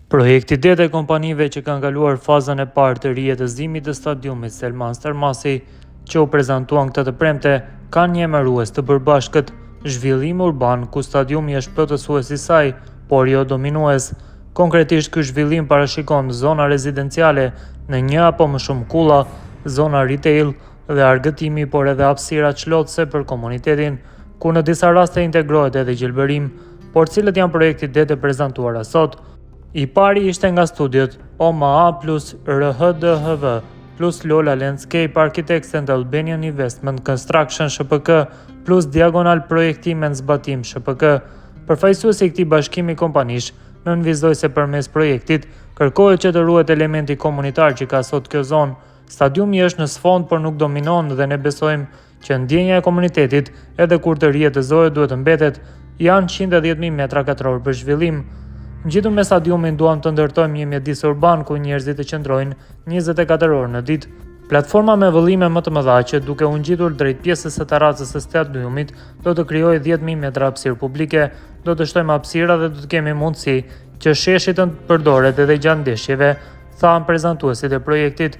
Projekti det e kompanive që kanë kaluar fazën e parë të rijetëzimit të stadiumit Selman Stermasi, që u prezantuan këtë të premte, kanë një emërues të përbashkët: zhvillim urban, ku stadiumi është plotësues i saj, por jo dominues. Konkretisht, ky zhvillim parashikon zona rezidenciale në një apo më shumë kulla, zona retail dhe argëtimi, por edhe hapësira çlotëse për komunitetin, ku në disa raste integrohet edhe gjelbërim. Por cilët janë projektet det e prezantuara sot? I pari ishte nga studiot OMA plus RHDHV plus Lola Landscape Architects and Albanian Investment Construction SHPK plus Diagonal Projektime në Zbatim SHPK. Përfaqësuesi i këtij bashkimi kompanish nënvizoi se përmes projektit kërkohet që të ruhet elementi komunitar që ka sot kjo zonë. Stadiumi është në sfond, por nuk dominon, dhe ne besojmë që ndjenja e komunitetit, edhe kur të rijetëzohet, duhet të mbetet. Janë 110.000 metra katror për zhvillim. Ngjitur me stadiumin, duam të ndërtojmë një mjedis urban ku njerëzit të qëndrojnë 24 orë në ditë. Platforma me vëllime më të mëdha, që duke u ngjitur drejt pjesës së terracës së stadiumit, do të krijojë 10.000 metra hapësirë publike. Do të shtojmë hapësira dhe do të kemi mundësi që sheshi të përdoret edhe gjatë ndeshjeve, thanë prezantuesit e projektit.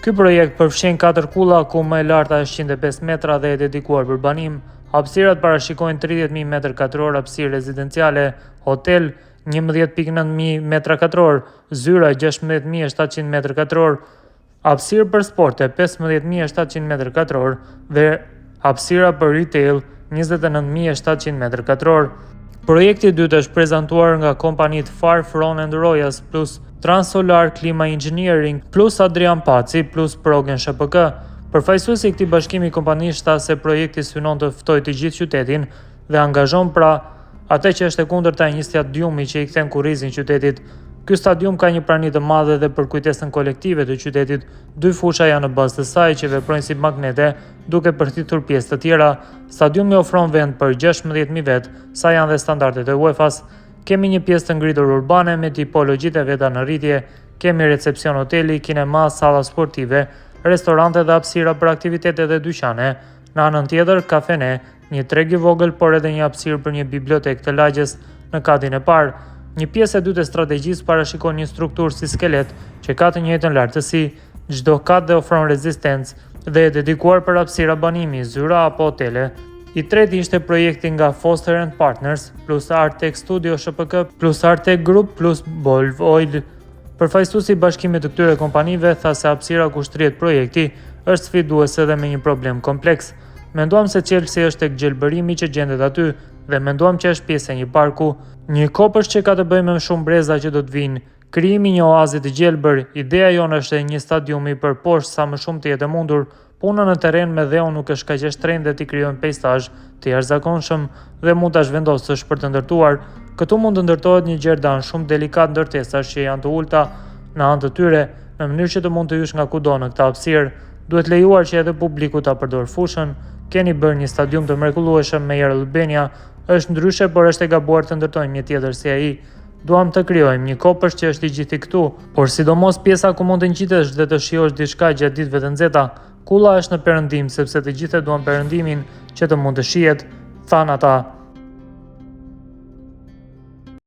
Ky projekt përfshin 4 kulla, ku më e larta është 105 metra dhe e dedikuar për banim. Hapësirat parashikojnë 30.000 metër katror hapësirë rezidenciale, hotel 11.900 metra katror, zyra 16.700 metër katror, hapësirë për sporte 15.700 metër katror dhe hapësira për retail 29.700 metër katror. Projekti i dytë është prezantuar nga kompanit Far Front and Royas plus Transolar Klima Engineering plus Adrian Paci plus Progen SHPK. Përfaqësuesi i këtij bashkimi kompanish tha se projekti synon të ftojë të gjithë qytetin dhe angazhon atë që është e kundërta e një stadiumi që i kthen kurrizin qytetit. Ky stadium ka një prani të madhe dhe për kujtesën kolektive të qytetit. 2 fusha janë në bazë të saj që veprojnë si magnete, duke përthithur pjesë të tjera. Stadiumi ofron vend për 16.000 vet, sa janë dhe standardet e UEFA-s. Kemi një pjesë të ngritur urbane me tipologjitë e veta në rritje. Kemi recepcion hoteli, kinema, salla sportive, restorante dhe hapësira për aktivitete dhe dyqane. Në anën tjetër, kafene, një treg i vogël, por edhe një hapësirë për një bibliotekë të lagjes në katin e parë. Një pjesë e dytë e strategjisë parashikon një strukturë si skelet që ka të njëjtën lartësi, çdo kat dhe ofron rezistencë dhe e dedikuar për hapësira banimi, zyra apo hotele. I treti ishte projekti nga Foster & Partners plus Artec Studio SHPK plus Artec Group plus Bolv Oil. Përfaqësuesi i bashkimit të këtyre kompanive tha se hapësira ku shtrihet projekti është sfiduese dhe me një problem kompleks. Menduam se Chelsea është tek gjelbërimi që gjendet aty dhe menduam që është pjesë e një parku. Një kopësht që ka të bëjë me shumë breza që do të vinë, krijimi një oazi të gjelbër. Ideja jonë është një stadiumi për poshtë sa më shumë të jetë mundur. Puna në terren me dheu nuk është kaq e shtrenjtë dhe t'i krijojnë peizazh të jashtëzakonshëm dhe mund ta zhvendosësh për të ndërtuar. Këtu mund të ndërtohet një gjerdan shumë delikat, ndërtesash që janë të ulta në anë të tyre, në mënyrë që të mund të hysh nga kudo në këtë hapësirë. Duhet lejuar që edhe publiku ta përdorë fushën. Keni bërë një stadium të mrekullueshëm me Air Albania, është ndryshe, por është e gabuar të ndërtojmë një tjetër si ai. Duam të krijojmë një kopësht që është i gjithë këtu, por sidomos pjesa ku mund të ngjitesh dhe të shijosh diçka gjatë ditëve të nxehta. Kulla është në perëndim sepse të gjithë duan perëndimin që të mund të shihet, than ata.